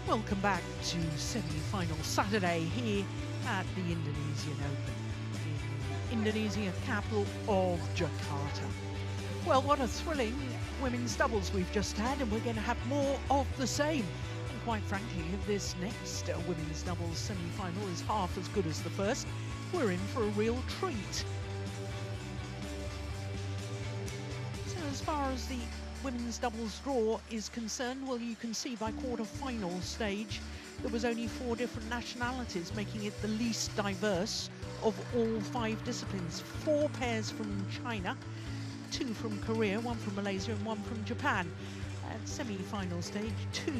Welcome back to semi-final Saturday here at the Indonesian Open in Indonesia, capital of Jakarta. Well, what a thrilling women's doubles we've just had, and we're going to have more of the same. And quite frankly, if this next women's doubles semi-final is half as good as the first, we're in for a real treat. So as far as the women's doubles draw is concerned, well, you can see by quarter-final stage there was only 4 different nationalities, making it the least diverse of all 5 disciplines. 4 pairs from China, 2 from Korea, 1 from Malaysia and 1 from Japan. At semi-final stage, 2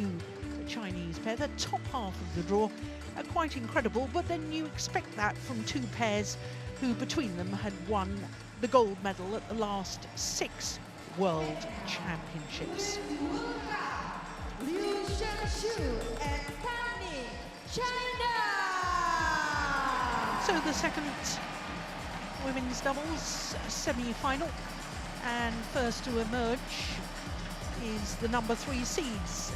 Chinese pair, the top half of the draw, quite incredible, but then you expect that from 2 pairs who between them had won the gold medal at the last 6 World Championships. Liu Shanshu and Tani, China. So the second women's doubles semi-final, and first to emerge is the number 3 seeds,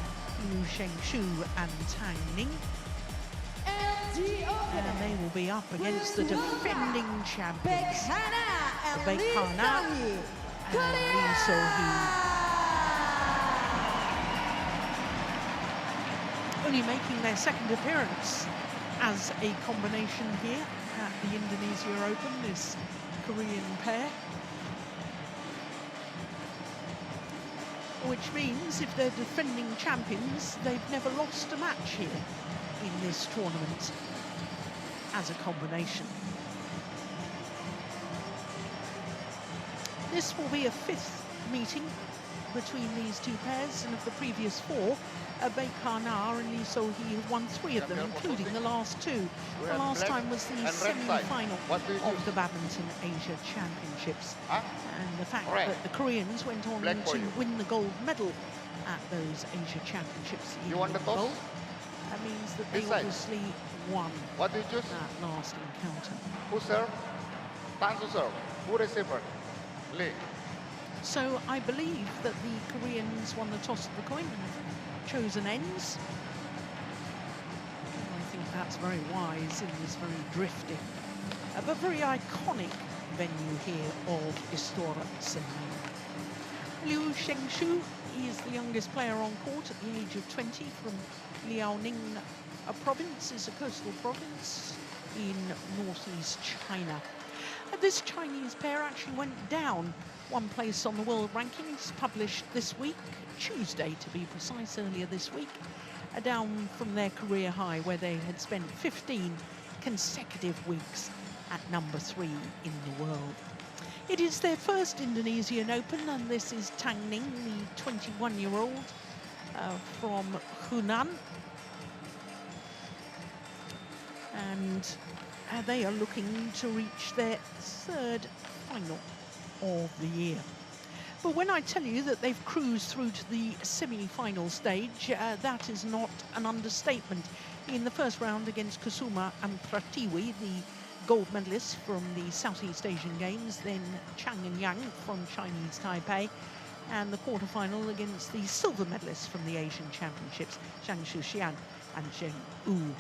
Liu Shanshu and Tang Ning. And they will be up against the defending champions, Baek and Lee So-hee. Only making their second appearance as a combination here at the Indonesia Open, this Korean pair. Which means if they're defending champions, they've never lost a match here in this tournament as a combination. This will be a 5th meeting between these 2 pairs, and of the previous 4, Baek and Lee So-hee have won 3 of them, including the last 2. The last time was the semi-final of the Badminton Asia Championships. And the fact that the Koreans went on to win the gold medal at those Asia Championships in gold, that means that they obviously won that last encounter. Who serve? Tan to serve. Who receiver? Lee. So I believe that the Koreans won the toss of the coin and chosen ends. I think that's very wise in this very drifty, but very iconic venue here of Istora Senayan. Liu Shanshu is the youngest player on court at the age of 20 from Liaoning province, is a coastal province in northeast China. This Chinese pair actually went down 1 place on the world rankings, published this week, Tuesday to be precise, earlier this week, down from their career high where they had spent 15 consecutive weeks at number 3 in the world. It is their first Indonesian Open, and this is Tang Ning, the 21-year-old from Hunan. And they are looking to reach their 3rd final of the year. But when I tell you that they've cruised through to the semi-final stage, that is not an understatement. In the first round against Kusuma and Pratiwi, the gold medalists from the Southeast Asian Games, then Chang and Yang from Chinese Taipei, and the quarterfinal against the silver medalists from the Asian Championships, Zhang Shuxian and Zheng Wu.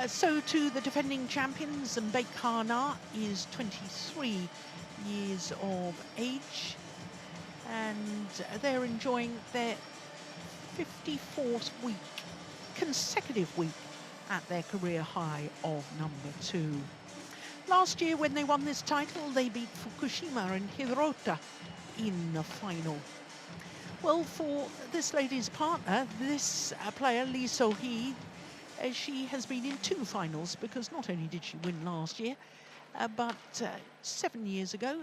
So to the defending champions, and Baek Ha-na is 23 years of age, and they're enjoying their 54th consecutive week at their career high of number 2. Last year when they won this title, they beat Fukushima and Hirota in the final. Well, for this lady's partner, this player, Lee So-hee, she has been in 2 finals, because not only did she win last year, but 7 years ago,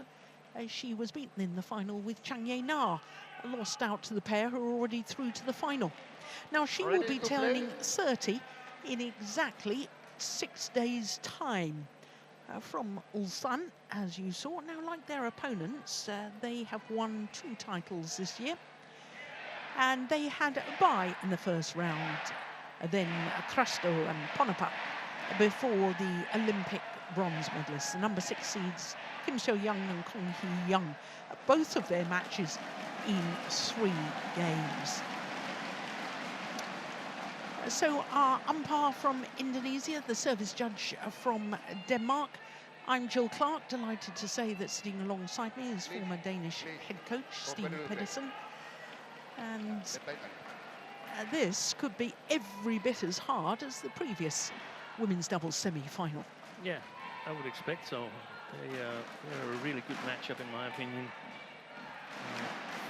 she was beaten in the final with Chang Ye-na, lost out to the pair who are already through to the final. Now, she will be turning 30 in exactly 6 days' time. From Ulsan, as you saw. Now, like their opponents, they have won 2 titles this year, and they had a bye in the first round. Then Krasto and Ponapak before the Olympic bronze medalists, the number 6 seeds Kim Seo-young and Kong Hee-young, both of their matches in 3 games. So our umpire from Indonesia, the service judge from Denmark. I'm Jill Clark, delighted to say that sitting alongside me is former Danish head coach Steve Pedersen. And this could be every bit as hard as the previous women's doubles semi-final. Yeah, I would expect so. They're a really good matchup in my opinion.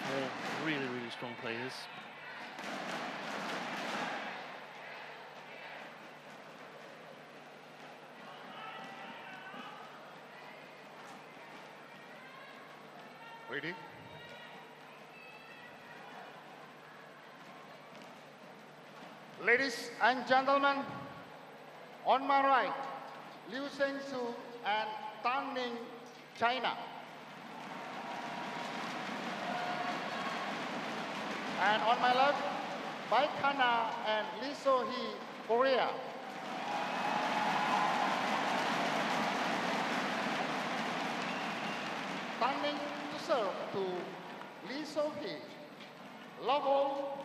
Four really, really strong players. Ready? Ladies and gentlemen, on my right, Liu Shengsu and Tang Ning, China. And on my left, Baek and Lee So-hee, Korea. Tang Ning to serve to Lee So-hee. Level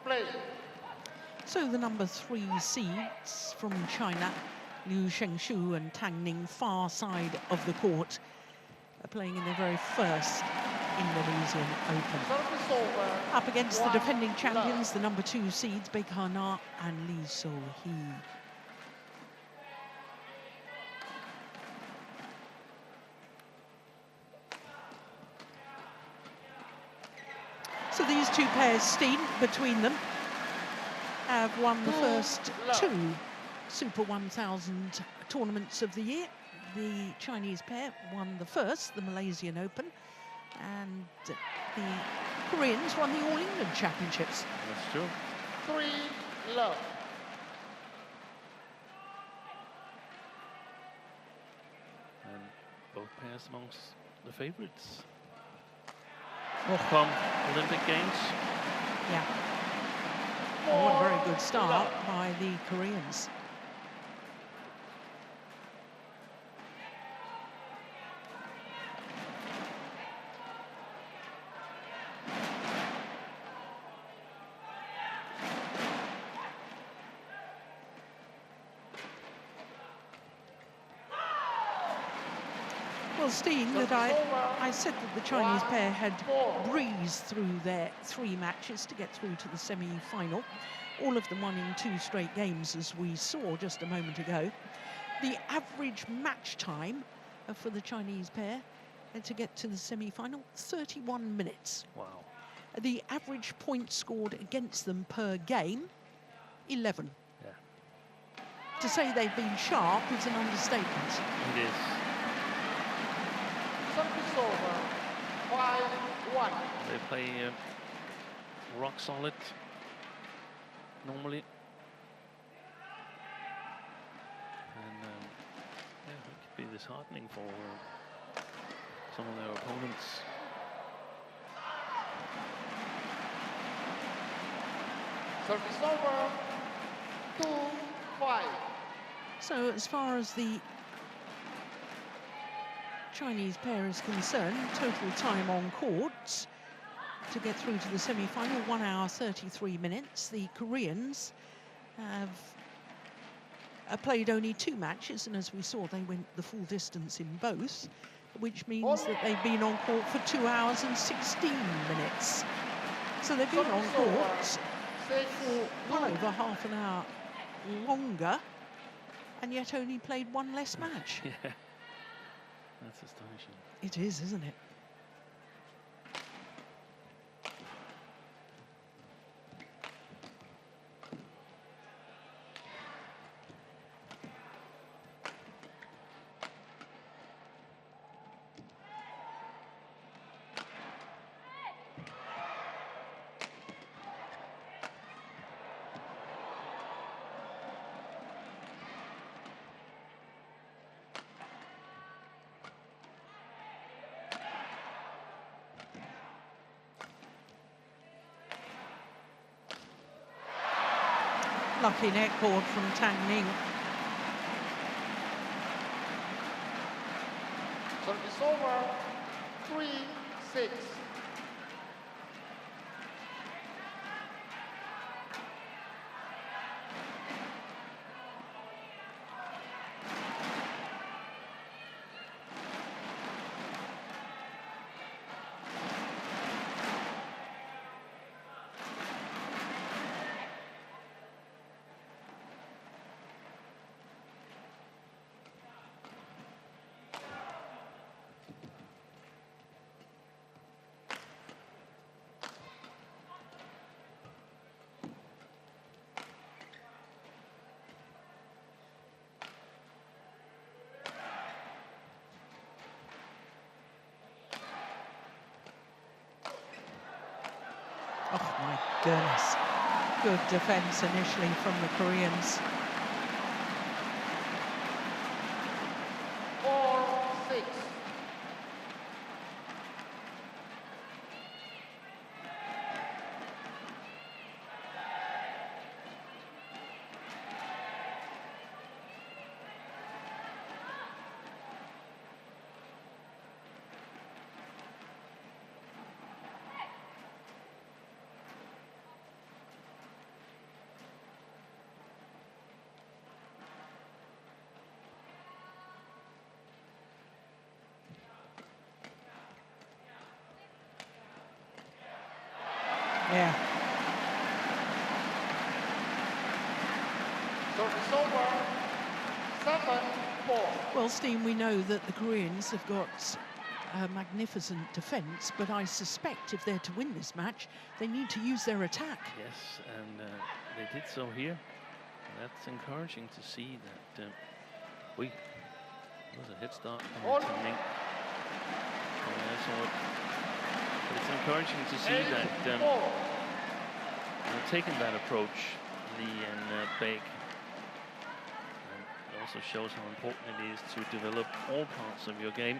play. So the number 3 seeds from China, Liu Shengsu and Tang Ning, far side of the court, are playing in their very first Indonesian Open. Service over. Up against the defending One champions, love. the number 2 seeds, Baek and Lee So-hee. So these two pairs, Steen, between them, have won the first 2 Super 1000 tournaments of the year. The Chinese pair won the first, the Malaysian Open, and the Koreans won the All England Championships. That's true. 3-love. And both pairs amongst the favourites. Oh. From Olympic Games. Yeah. Oh, what a very good start by the Koreans. Well, Steen, that I said that the Chinese pair had breezed through their 3 matches to get through to the semi-final. All of them won in 2 straight games, as we saw just a moment ago. The average match time for the Chinese pair to get to the semi-final, 31 minutes. Wow. The average points scored against them per game, 11. Yeah. To say they've been sharp is an understatement. It is. Service over. 5-1. They play rock solid normally. And yeah, it could be disheartening for some of their opponents. Service over. 2-5. So as far as the Chinese pair is concerned, total time on court to get through to the semi-final, 1 hour 33 minutes. The Koreans have played only 2 matches, and as we saw, they went the full distance in both, which means that they've been on court for 2 hours and 16 minutes. So they've been on court for well over half an hour longer, and yet only played 1 less match. Yeah. That's astonishing. It is, isn't it? Lucky net cord from Tang Ning. Service over. 3-6. Oh my goodness. Good defense initially from the Koreans. 4-6. Yeah. Service over. 7-4. Well, Steen, we know that the Koreans have got a magnificent defence, but I suspect if they're to win this match, they need to use their attack. Yes, and they did so here. That's encouraging to see that we was a head start on the timing. But it's encouraging to see that they're taking that approach, Lee and Baek. And it also shows how important it is to develop all parts of your game.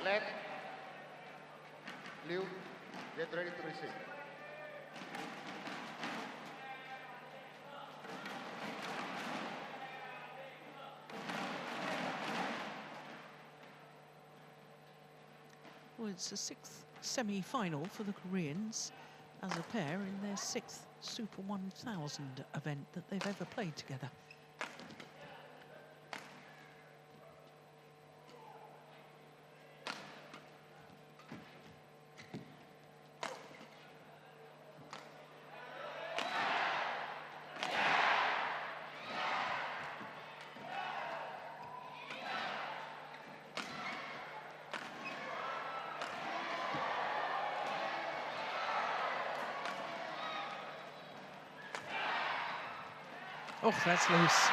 Let Liu get ready to receive. Well, it's the 6th semi-final for the Koreans as a pair in their 6th Super 1000 event that they've ever played together. Oh, that's loose.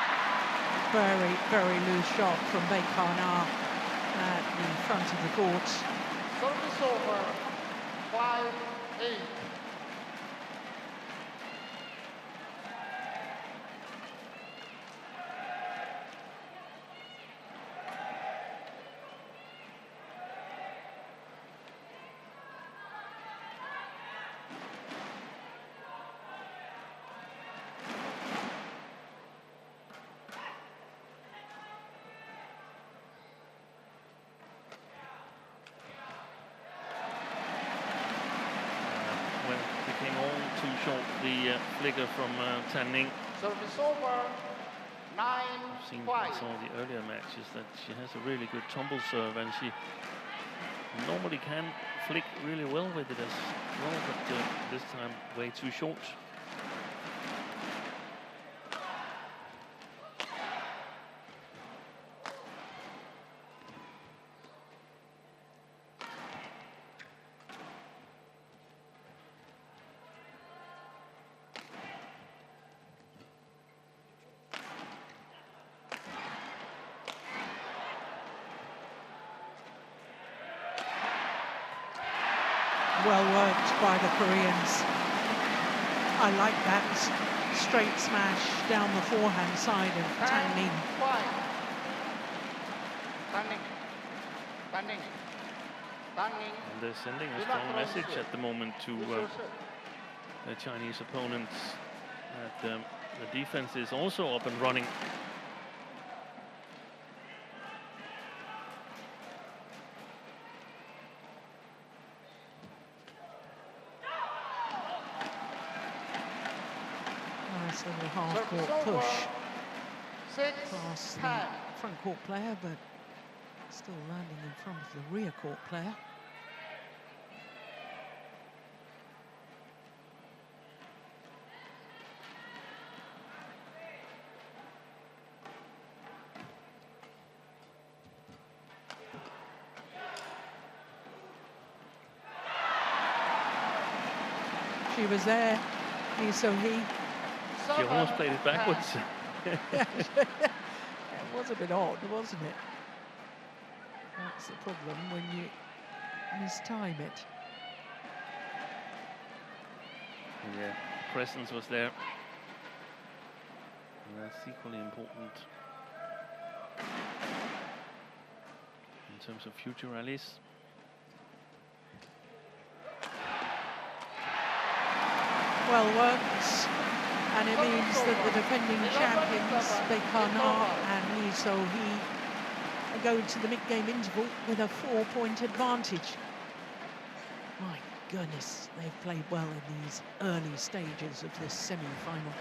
Very, very loose shot from Baek at the front of the court. Service over. 5-8. Short the flicker from Tan-Ning. Service over. 9-5. I've seen in some of the earlier matches that she has a really good tumble serve, and she normally can flick really well with it as well, but this time way too short. Well worked by the Koreans. I like that straight smash down the forehand side of Tan-Ning. And they're sending a strong message at the moment to the Chinese opponents that the defense is also up and running. Nice little half-court push past the front court player, but still landing in front of the rear court player. She was there, Lee So-hee. She almost played it backwards. It was a bit odd, wasn't it? That's the problem when you mistime it. Yeah, presence was there. And that's equally important in terms of future rallies. Well worked, and it means that the defending champions, Baek and Lee So-hee, go to the mid-game interval with a 4-point advantage. My goodness, they've played well in these early stages of this semi-final.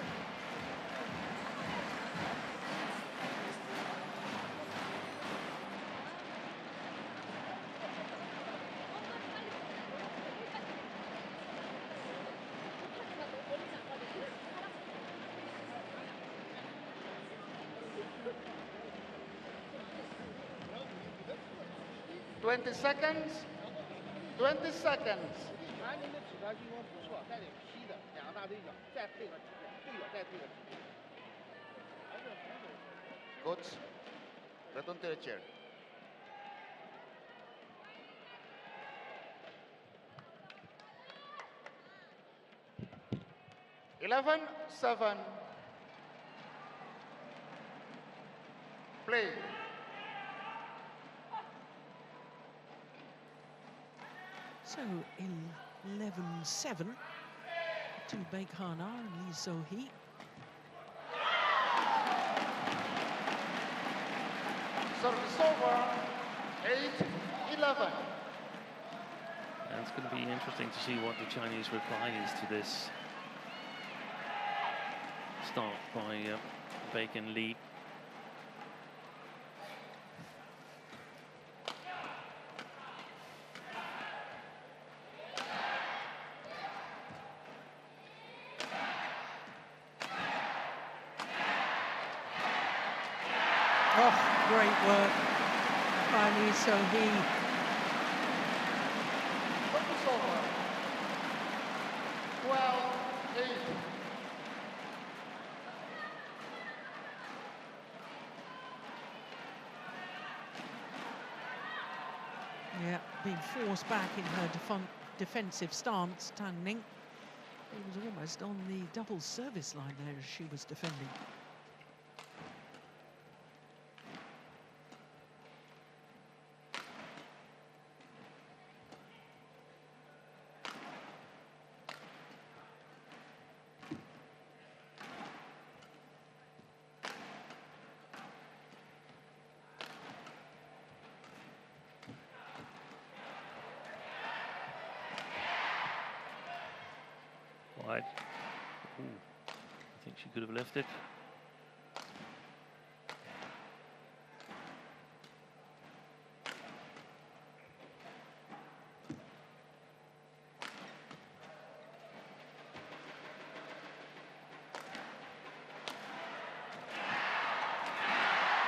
Twenty seconds. 20 seconds. Coach, return to the chair. Eleven, 7. Play. So 11-7 to Baek and Lee So-hee. Service over. 8-11. And it's going to be interesting to see what the Chinese reply is to this start by Baek and Lee. Oh, great work by Lee So-hee. Service over. 12-8. Yeah, being forced back in her defensive stance, Tang Ning. It was almost on the double service line there as she was defending. Wide. Ooh, I think she could have left it.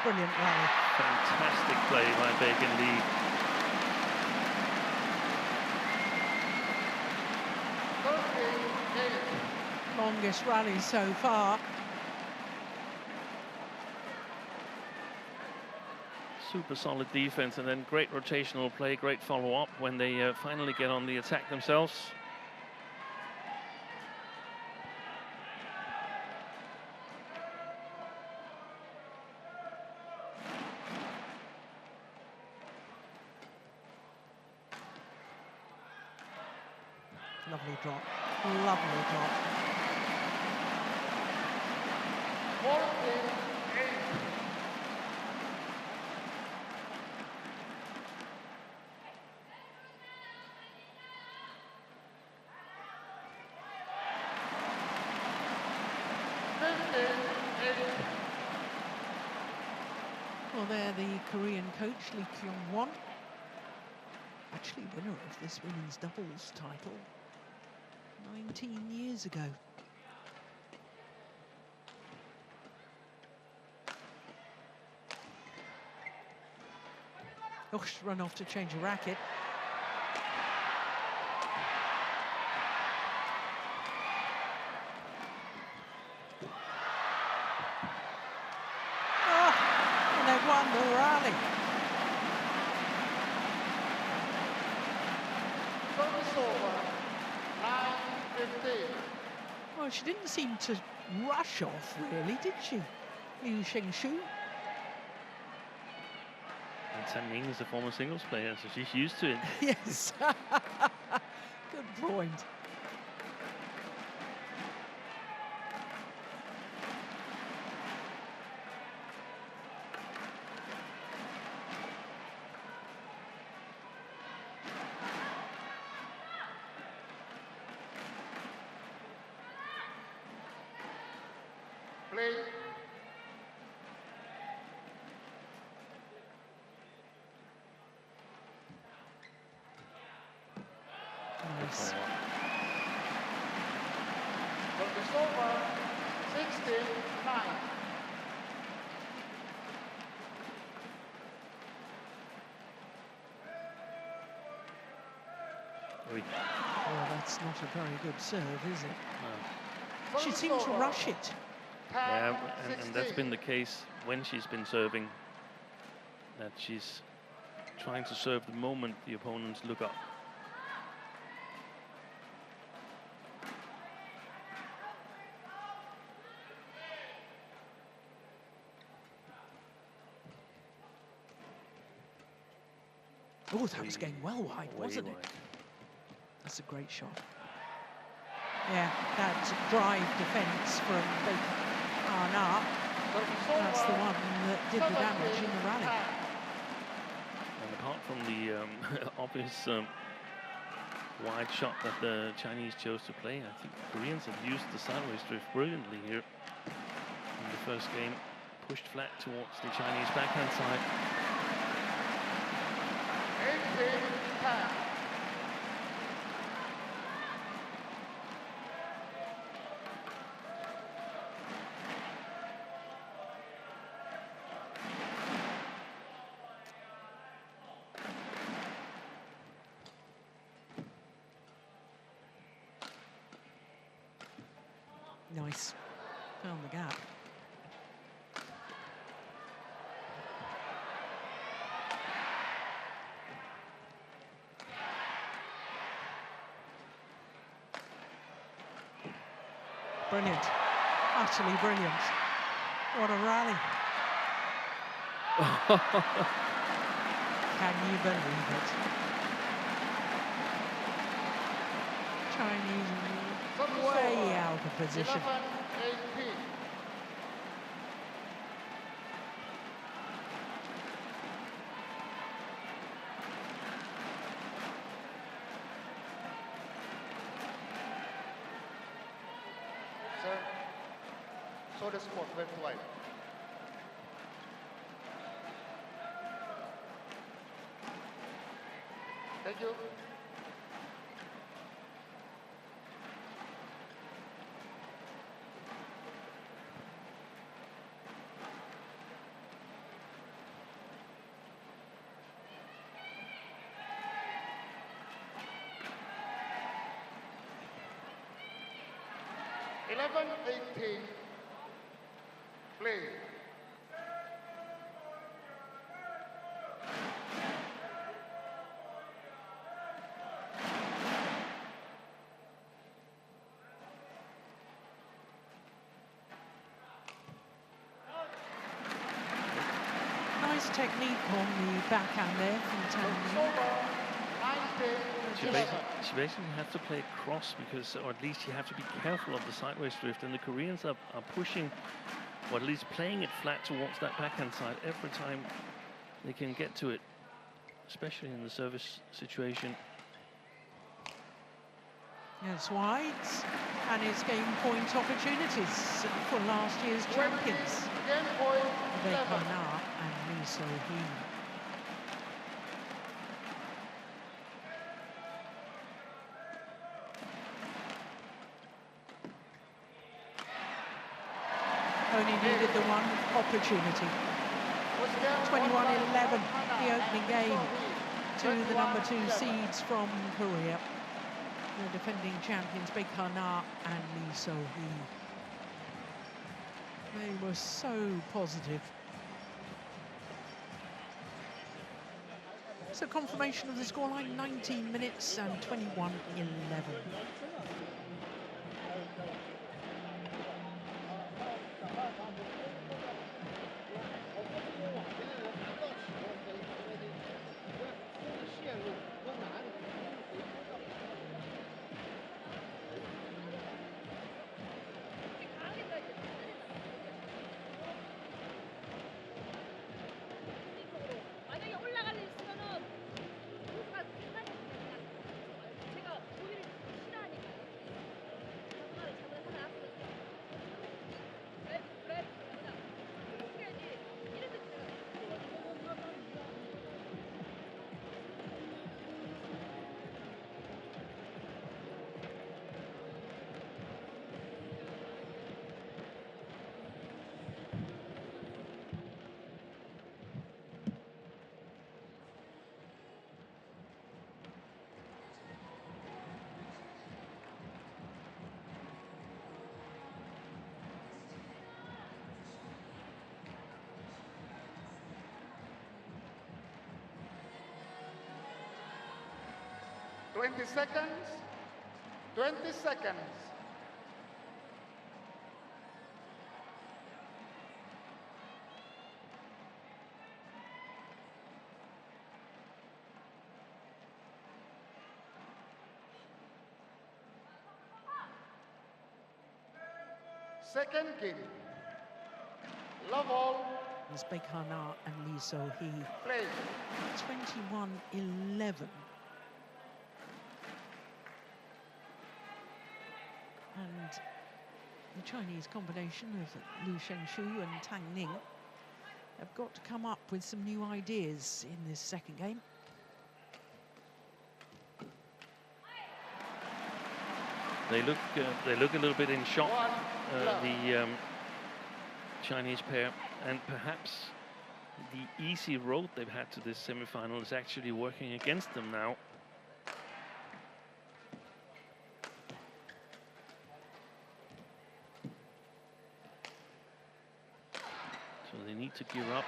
Brilliant rally. Fantastic play by Baek and Lee. Longest rally so far. Super solid defense and then great rotational play, great follow-up when they finally get on the attack themselves. Lovely drop. Lovely drop. 14-8. Well, there the Korean coach, Lee Kyung-won, actually winner of this women's doubles title 19 years ago. Oh, she's run off to change a racket. Oh, and they've won the rally. Service over. 9-15. Oh, she didn't seem to rush off, really, did she, Liu Shengshu? And Tan Ying is a former singles player, so she's used to it. Yes. Good point. Play. Nice. So it's over. 69. Oui. Oh, that's not a very good serve, is it? No. She seemed to rush it. Yeah, and that's been the case when she's been serving, that she's trying to serve the moment the opponents look up. Oh, that was going well wide, Way wasn't wide. it? That's a great shot. Yeah, that drive defence from Baek. That's the one that did the damage in the rally. And apart from the obvious wide shot that the Chinese chose to play, I think the Koreans have used the sideways drift brilliantly here in the first game. Pushed flat towards the Chinese backhand side. 18-10. Nice. Found the gap. Brilliant. Utterly brilliant. What a rally. Can you believe it? Chinese way out of position. 11-18. Sir, so the score went wide. Thank you. Eleven, 18. Play. Nice technique on the backhand there from So Tan it's Ying. over. 19, She 11. basically have to play cross, because, or at least you have to be careful of the sideways drift. And the Koreans are pushing, or at least playing it flat towards that backhand side every time they can get to it, especially in the service situation. It's wide, and it's game point opportunities for last year's 20, champions, game point, Baek 11. and Lee So-hee. Only needed the one opportunity. 21-11, the opening game to the number 2 seeds from Korea. The defending champions Baek and Lee So-hee. They were so positive. So confirmation of the scoreline, 19 minutes and 21-11. 20 seconds. 20 seconds. Second game. Love all. As Baek and Lee So-hee. Play. 21-11. And the Chinese combination of Liu Shenshu and Tang Ning have got to come up with some new ideas in this second game. They look a little bit in shock, the Chinese pair, and perhaps the easy road they've had to this semi-final is actually working against them now. So they need to gear up.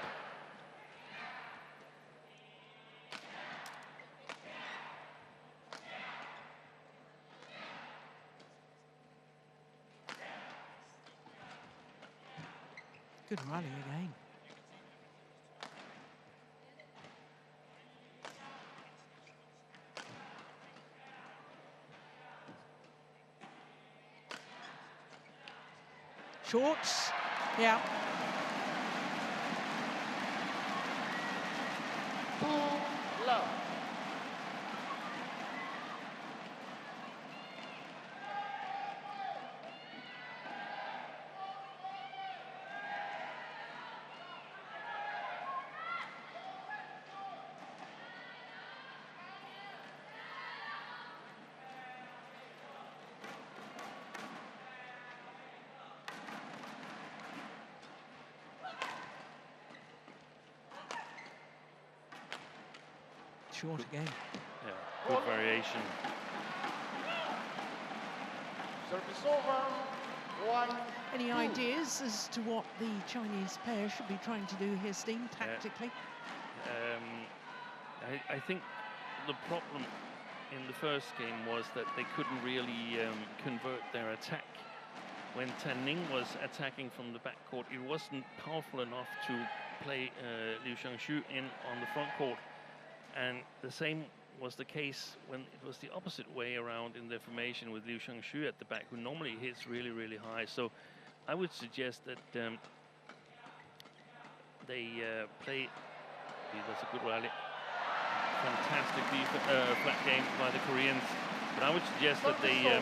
Good rally again. Shorts, yeah. Too low. Short again. Yeah, good variation. Service over. 1. Any 2. ideas as to what the Chinese pair should be trying to do here, Steen, tactically? I think the problem in the first game was that they couldn't really convert their attack. When Tan Ning was attacking from the backcourt, it wasn't powerful enough to play Liu Shangshu in on the front court. And the same was the case when it was the opposite way around in the formation with Liu Shangshu at the back, who normally hits really, really high. So I would suggest that they play. That's a good rally. Fantastic flat game by the Koreans. But I would suggest that they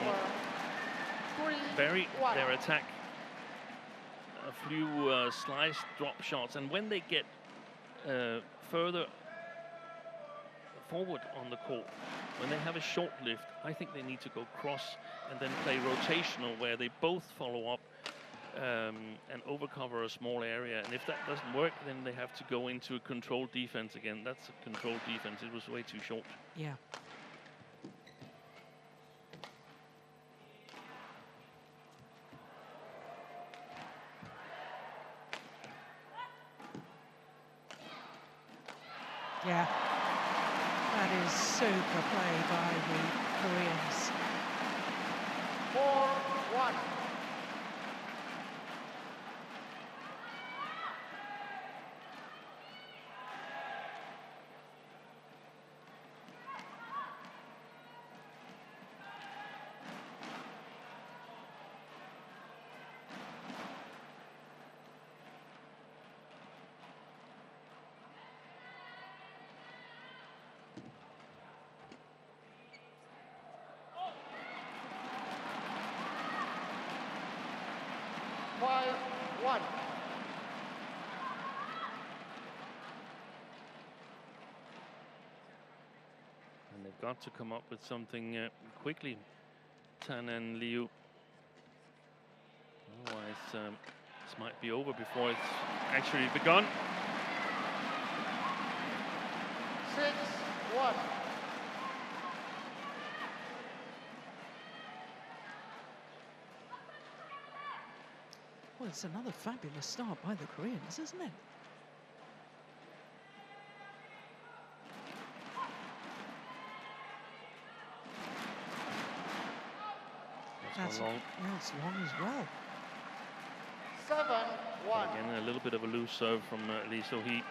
vary their attack. A few slice drop shots. And when they get further forward on the court, when they have a short lift, I think they need to go cross and then play rotational, where they both follow up and overcover a small area. And if that doesn't work, then they have to go into a controlled defense again. That's a controlled defense. It was way too short. Yeah. Yeah. That is super play by the Koreans. 4-1. And they've got to come up with something quickly, Tan and Liu. Otherwise, this might be over before it's actually begun. 6-1. Well, it's another fabulous start by the Koreans, isn't it? That's one long. Yeah, it's long as well. 7-1. Again, a little bit of a loose serve from Lee So-hee.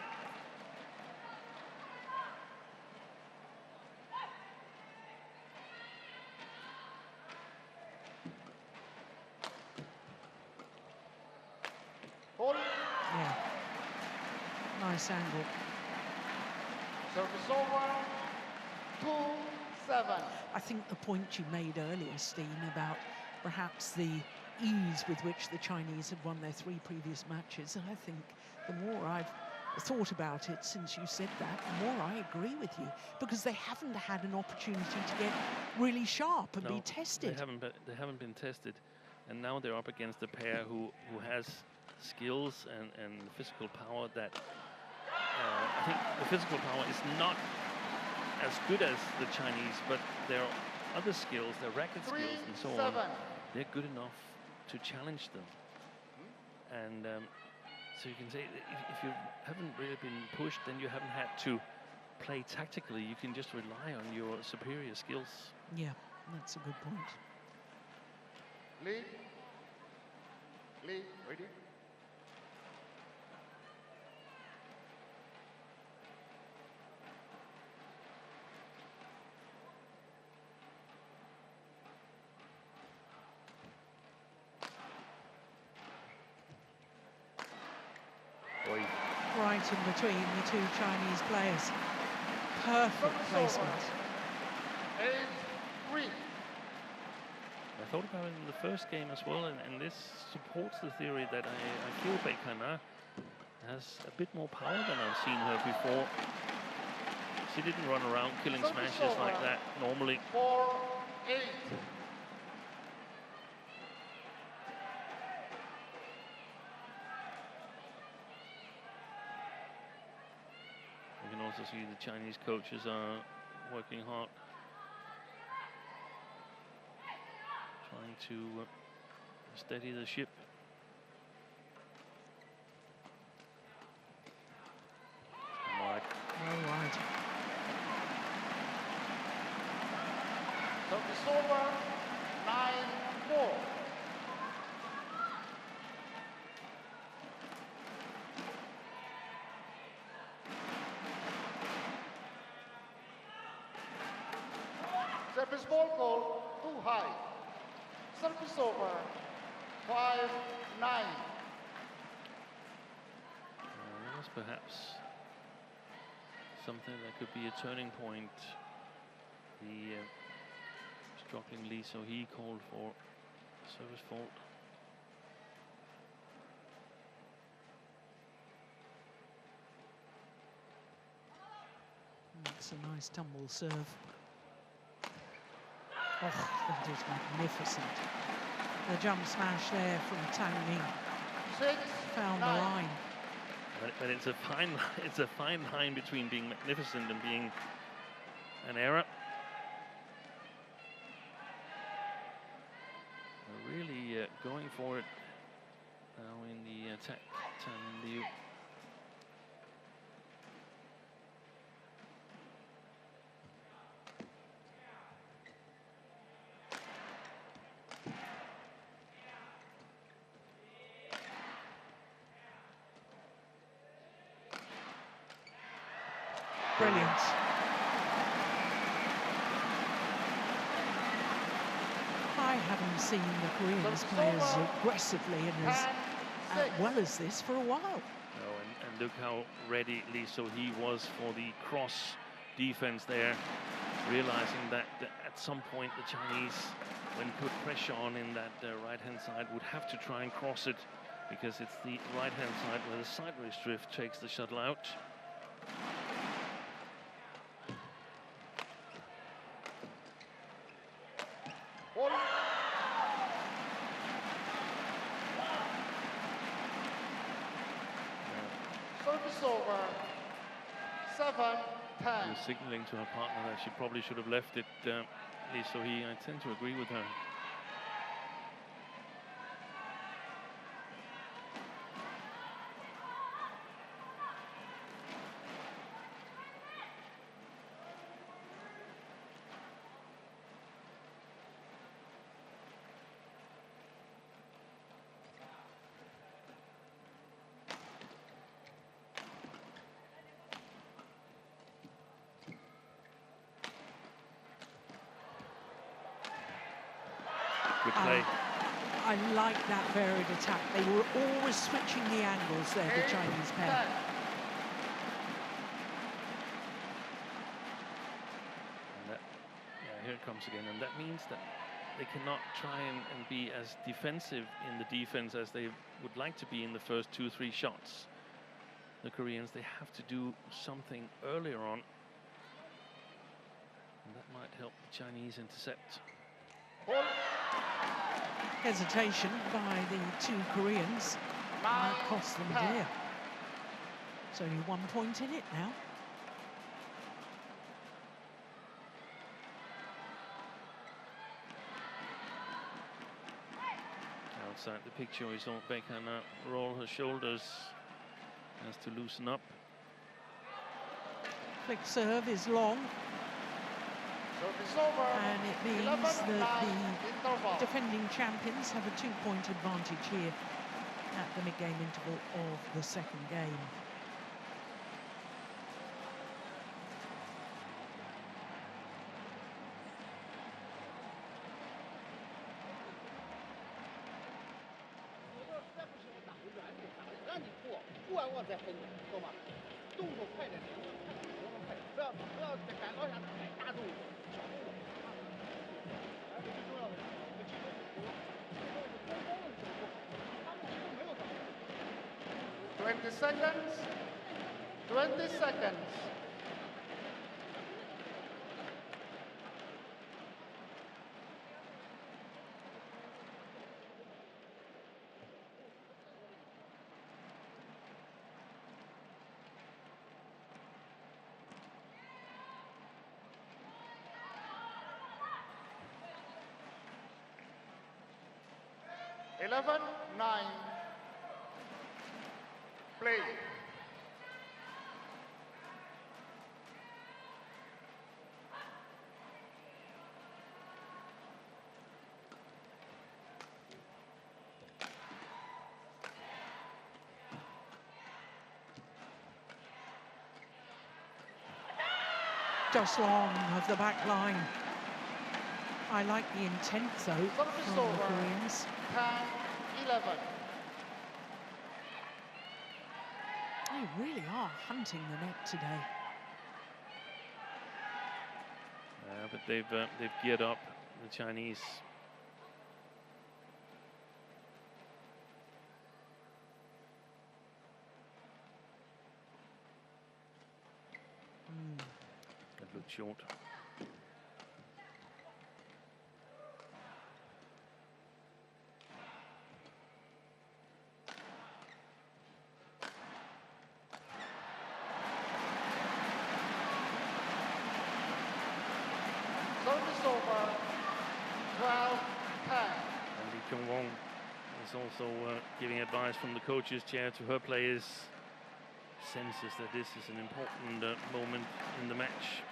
Hold. Yeah. Nice angle. Service over. 2-7. I think the point you made earlier, Steen, about perhaps the ease with which the Chinese had won their 3 previous matches, I think the more I've thought about it since you said that, the more I agree with you, because they haven't had an opportunity to get really sharp and be tested. They haven't been tested, and now they're up against a pair who has skills and physical power that I think the physical power is not as good as the Chinese, but their other skills, their racket skills and so on, they're good enough to challenge them. And so you can say if you haven't really been pushed, then you haven't had to play tactically. You can just rely on your superior skills. Yeah, that's a good point. Lee. Lee, ready? Right in between the 2 Chinese players. Perfect placement. 8-3. I thought about it in the first game as well, and this supports the theory that I feel Baek has a bit more power than I've seen her before. She didn't run around killing smashes like that normally. 4-8. You can also see the Chinese coaches are working hard, trying to steady the ship. Wide. All right. Service over. 9-4. Service ball call too high. Service over. 5-9. That was perhaps something that could be a turning point. The struggling Lee So-hee called for service fault. That's a nice tumble serve. Oh, that is magnificent. The jump smash there from Tang Ning. 6-9. Found the line. But it's a fine line between being magnificent and being an error. They're really going for it now in the attack. Tan Liu. Brilliant. I haven't seen the Koreans play as aggressively and as well as this for a while. Oh, and look how ready Lee So-hee was for the cross defense there, realizing that at some point the Chinese, when put pressure on in that right-hand side, would have to try and cross it, because it's the right-hand side where the sideways drift takes the shuttle out. Service over. 7-10. She's signaling to her partner that she probably should have left it. Lee So-hee, I tend to agree with her. Good play. I like that varied attack. They were always switching the angles there, the Chinese pair. And that, yeah, here it comes again. And that means that they cannot try and be as defensive in the defense as they would like to be in the first 2-3 shots. The Koreans, they have to do something earlier on. And that might help the Chinese intercept. Hesitation by the two Koreans might cost them dear. It's only 1 point in it now. Outside the picture, we saw Baek roll her shoulders, has to loosen up. Flick serve is long. And it means that the defending champions have a 2-point advantage here at the mid-game interval of the second game. Seconds. 20 seconds. Eleven, 9. Play. Just long of the back line. I like the intent though from the Koreans. 10-11. They really are hunting the net today. But they've geared up, the Chinese. That looked short. Service over. 12-10. And Lee Kyung-won is also giving advice from the coach's chair to her players. Senses that this is an important moment in the match.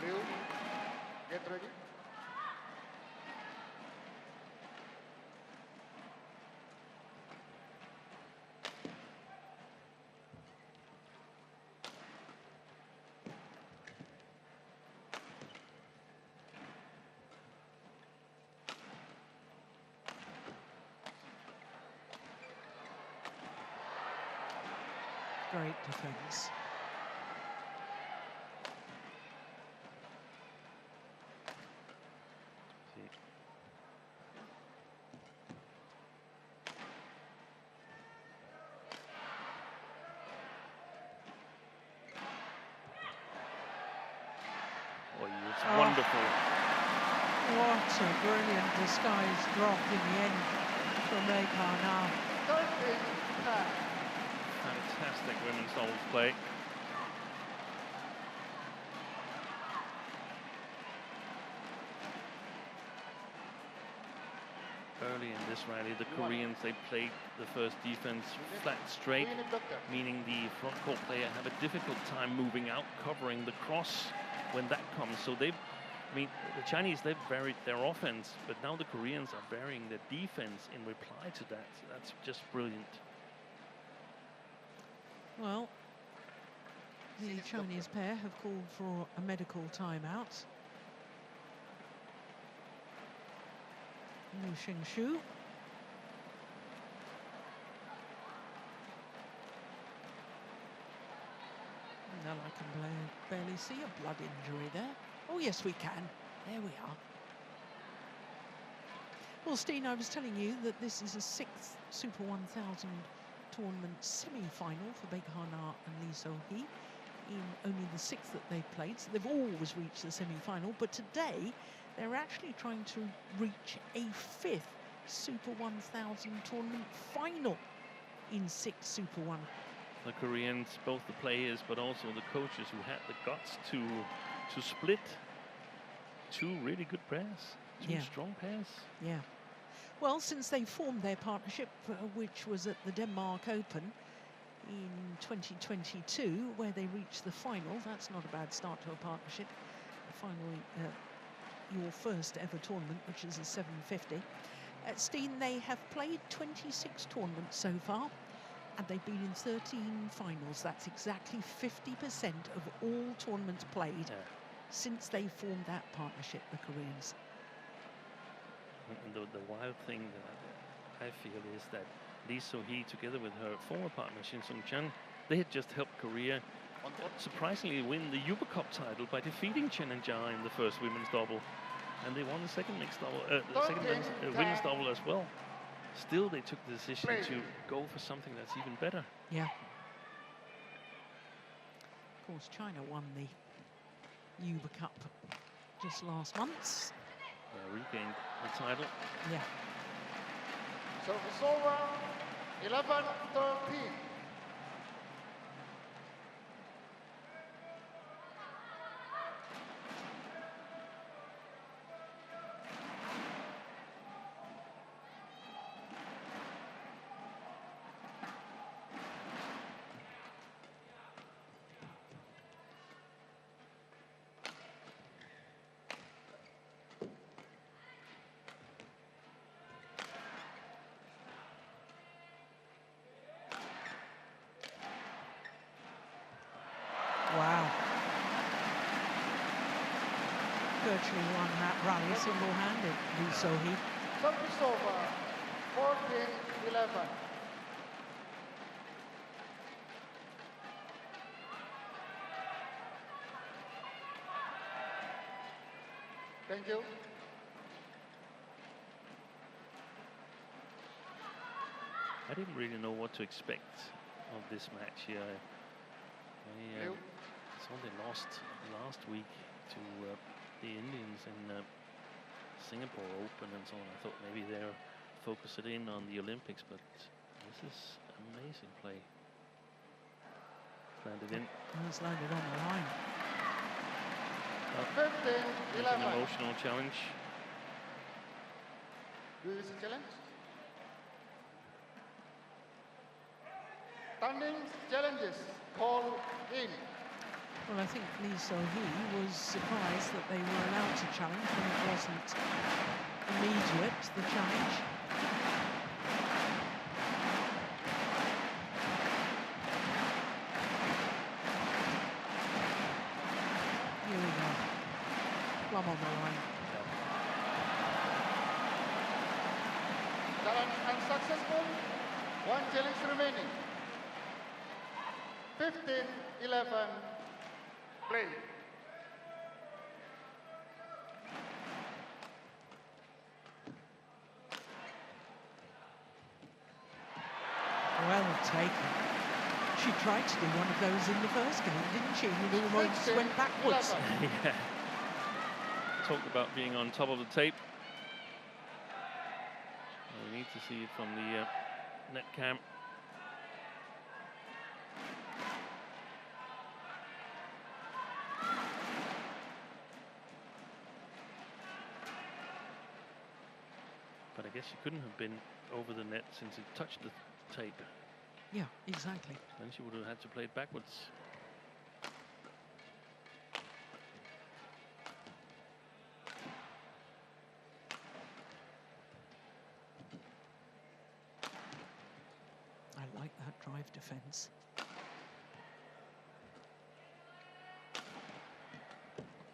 Liu, get ready. Great defense. Oh, it's wonderful. What a brilliant disguised drop in the end from Baek. 13-10. Fantastic women's doubles play. Early in this rally, the Koreans, they played the first defense flat straight, meaning the front court player have a difficult time moving out, covering the cross when that comes. So they've, I mean, the Chinese, they've varied their offense, but now the Koreans are varying their defense in reply to that. So that's just brilliant. Well, The Chinese pair have called for a medical timeout. Liu Shengshu. No, I can barely see a blood injury there. Oh, yes, we can. There we are. Well, Steen, I was telling you that this is a 6th Super 1000 tournament semi-final for Baek and Lee So-hee, in only the 6th that they've played. So they've always reached the semi-final, but today they're actually trying to reach a 5th Super 1000 tournament final in 6 Super 1. The Koreans, both the players but also the coaches, who had the guts to split 2 really good pairs, 2 strong pairs. Yeah. Well, since they formed their partnership, which was at the Denmark Open in 2022, where they reached the final, that's not a bad start to a partnership. Finally, your first ever tournament, which is a 750. At Steen, they have played 26 tournaments so far, and they've been in 13 finals. That's exactly 50% of all tournaments played since they formed that partnership, the Koreans. And the wild thing that I feel is that Lee So-hee, together with her former partner Shin Sung-chan, they had just helped Korea surprisingly win the Uber Cup title by defeating Chen and Ja in the first women's double, and they won the second mixed double, the second women's double as well. Still, they took the decision to go for something that's even better. Yeah. Of course, China won the Uber Cup just last month. Regained the title. Yeah. So it's over, 11-13. Wow. Virtually won that rally single-handed, Lee So-hee. Service over, 14-11. Thank you. I didn't really know what to expect of this match here. I saw they lost last week to the Indians in Singapore Open and so on. I thought maybe they'll focus it in on the Olympics, but this is amazing play. Landed in. It's landed on the line. 15-11. An emotional challenge. Do you see challenge? Turning challenges call in. Well, I think Lee So-hee was surprised that they were allowed to challenge when it wasn't immediate, the challenge. Here we go. Plumb on the line. Challenge unsuccessful. 1 challenge remaining. 15-11. Play. Well taken. She tried to do one of those in the first game, didn't she? And it almost went backwards. Yeah. Talk about being on top of the tape. We need to see it from the net cam. But I guess she couldn't have been over the net since it touched the tape. Yeah, exactly. Then she would have had to play it backwards. I like that drive defense.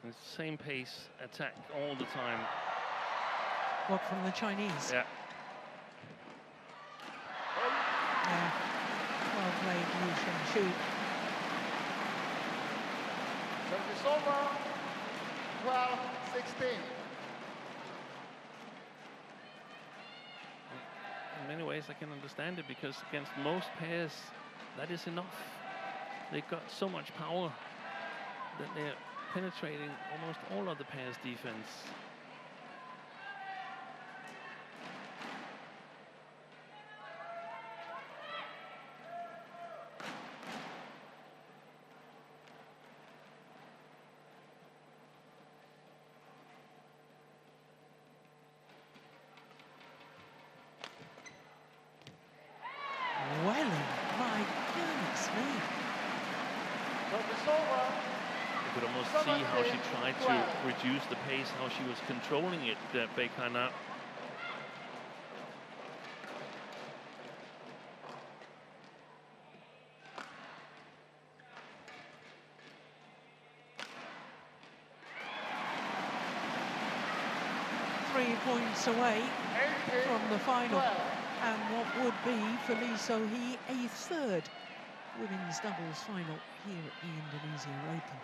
It's the same pace attack all the time. What, from the Chinese? Yeah. Yeah. Well played, Liu Shenxu. Service over, 12-16. In many ways, I can understand it, because against most pairs, that is enough. They've got so much power that they're penetrating almost all of the pairs' defense. Well, my goodness me. Service over. You could almost see how she tried to reduce the pace, how she was controlling it, Baek. 3 points away from the final, and what would be for Lee So-hee a third women's doubles final here at the Indonesia Open.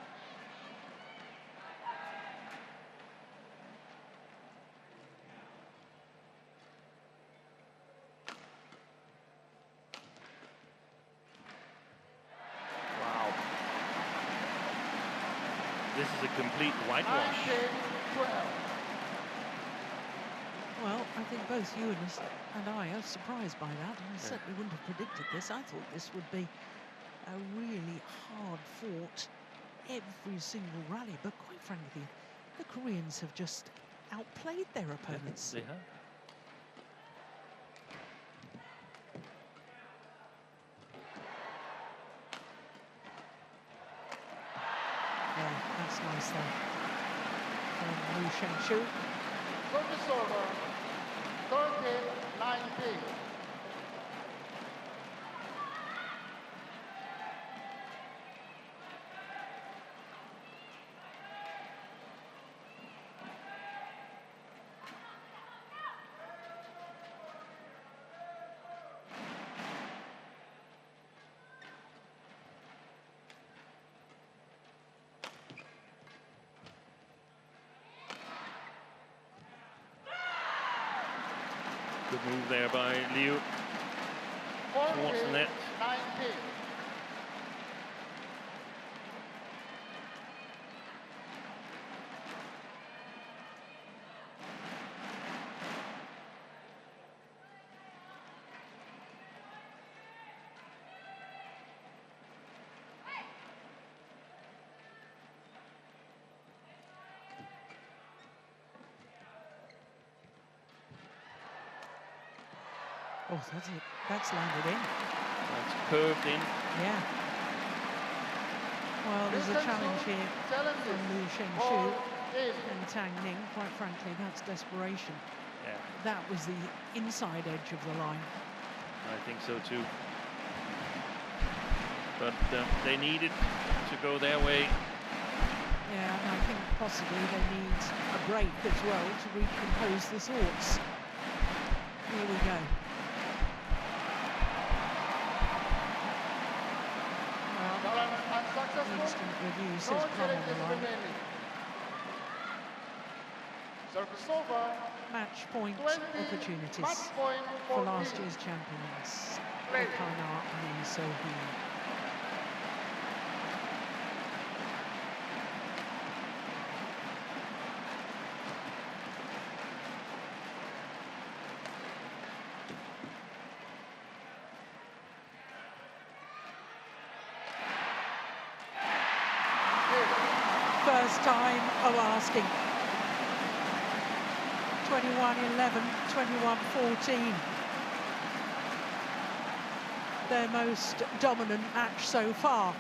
Wow. This is a complete whitewash. 19-12. Well, I think both you and I are surprised by that. I certainly wouldn't have predicted this. I thought this would be a really hard-fought every single rally, but quite frankly, the Koreans have just outplayed their opponents. They have. Yeah, that's nice though. From Liu Shenxu. Service over, 13-19. Good move there by Liu towards the net. 19. Oh, that's it. That's landed in. That's curved in. Yeah. Well, there's a challenge here from Liu Shenxu and Tang Ning. Quite frankly, that's desperation. Yeah, That was the inside edge of the line. I think so too. But they needed to go their way. Yeah, and I think possibly they need a break as well to recompose the thoughts. Here we go. Instant review says plum on the line. Service over. Match point 20 opportunities match point for 14. last year's champions, Ready. Kana and Lee So-hee. First time of asking. 21-11, 21-14. Their most dominant match so far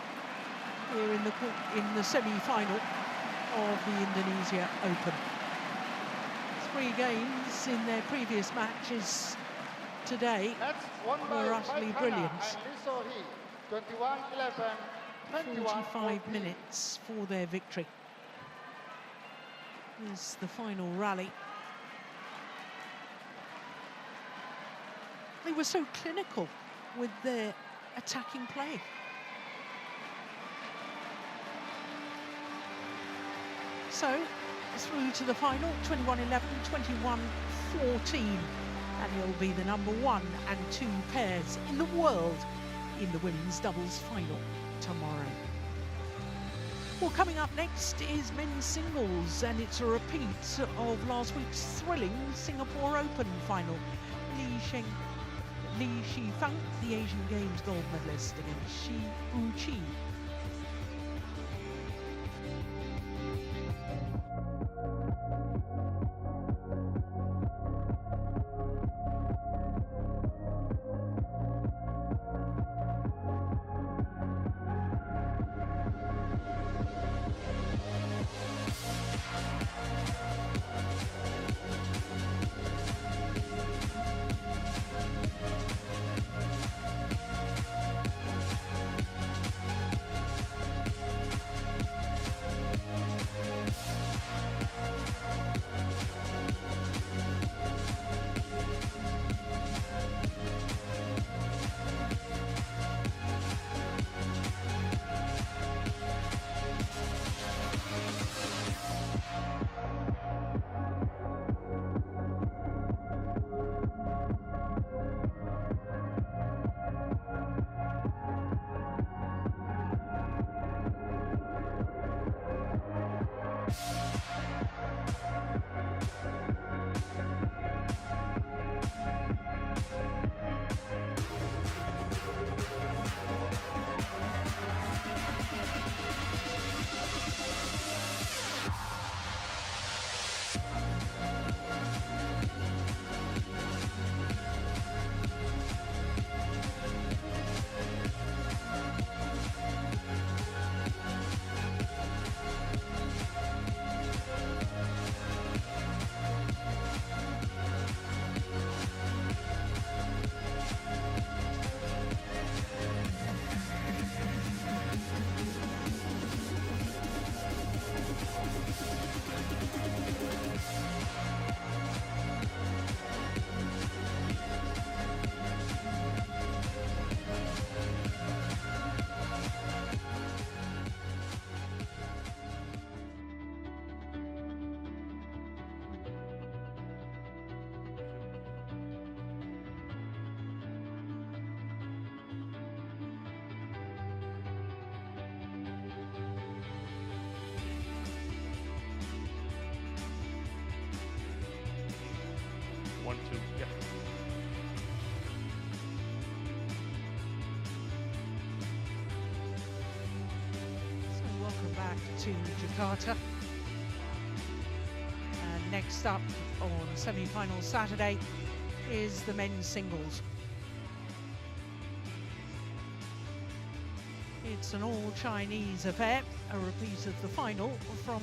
here in the semi-final of the Indonesia Open. 3 games in their previous matches today were utterly brilliant. 21-11, 45 minutes for their victory. is the final rally. They were so clinical with their attacking play. So, through to the final, 21-11, 21-14. And he'll be the #1 and 2 pairs in the world in the women's doubles final tomorrow. Well, coming up next is men's singles, and it's a repeat of last week's thrilling Singapore Open final. Li Shifeng, the Asian Games gold medalist, against Shi Uchi. Yep. So welcome back to Jakarta. And next up on semi-final Saturday is the men's singles. It's an all-Chinese affair, a repeat of the final from